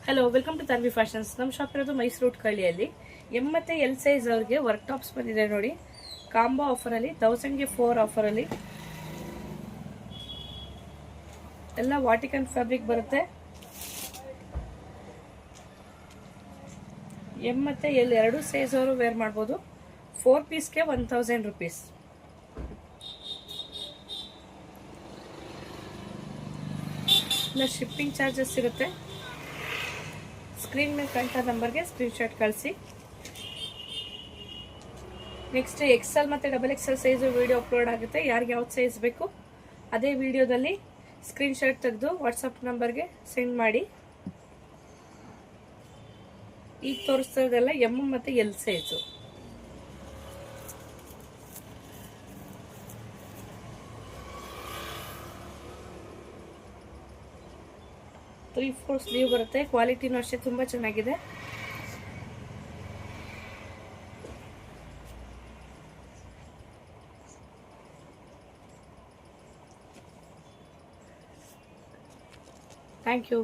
Hello, welcome to Tanvi fashions. ನಮ್ಮ shop ಇರೋದು ಮೈಸೂರು ಕಳ್ಳಿಯಲ್ಲಿ. ಎಮ್ ಮತ್ತು ಎಲ್ ಸೈಜ್ ಅವ್ರಿಗೆ ವರ್ಕ್ ಟಾಪ್ಸ್ ಬಂದಿದೆ ನೋಡಿ. ಕಾಂಬೋ ಆಫರಲ್ಲಿ 1000ಗೆ 4 ಆಫರಲ್ಲಿ ಎಲ್ಲ ವಾಟಿಕನ್ ಫ್ಯಾಬ್ರಿಕ್ ಬರುತ್ತೆ. ಎಮ್ ಮತ್ತು ಎಲ್ ಎರಡು ಸೈಜ್ ಅವರು ವೇರ್ ಮಾಡ್ಬೋದು. 4 ಪೀಸ್ಗೆ 1000 ರುಪೀಸ್. ಇಲ್ಲ ಶಿಪ್ಪಿಂಗ್ ಚಾರ್ಜಸ್ ಇರುತ್ತೆ. ಸ್ಕ್ರೀನ್ ಮೇಲೆ ಕಾಣ್ತಾ ನಂಬರ್ಗೆ ಸ್ಕ್ರೀನ್ಶಾಟ್ ಕಳಿಸಿ. ನೆಕ್ಸ್ಟ್ XL ಮತ್ತು XXL ಸೈಜು ವಿಡಿಯೋ ಅಪ್ಲೋಡ್ ಆಗುತ್ತೆ. ಯಾರಿಗೆ ಯಾವ್ದು ಸೈಜ್ ಬೇಕು ಅದೇ ವಿಡಿಯೋದಲ್ಲಿ ಸ್ಕ್ರೀನ್ಶಾಟ್ ತೆಗೆದು ವಾಟ್ಸಪ್ ನಂಬರ್ಗೆ ಸೆಂಡ್ ಮಾಡಿ. ಈಗ ತೋರಿಸ್ತಾ ಇದೆಲ್ಲ ಎಮ್ ಮತ್ತು L size. Three four sleeve ಬರುತ್ತೆ. ಕ್ವಾಲಿಟಿನೂ ಅಷ್ಟೇ ತುಂಬ ಚೆನ್ನಾಗಿದೆ. Thank you.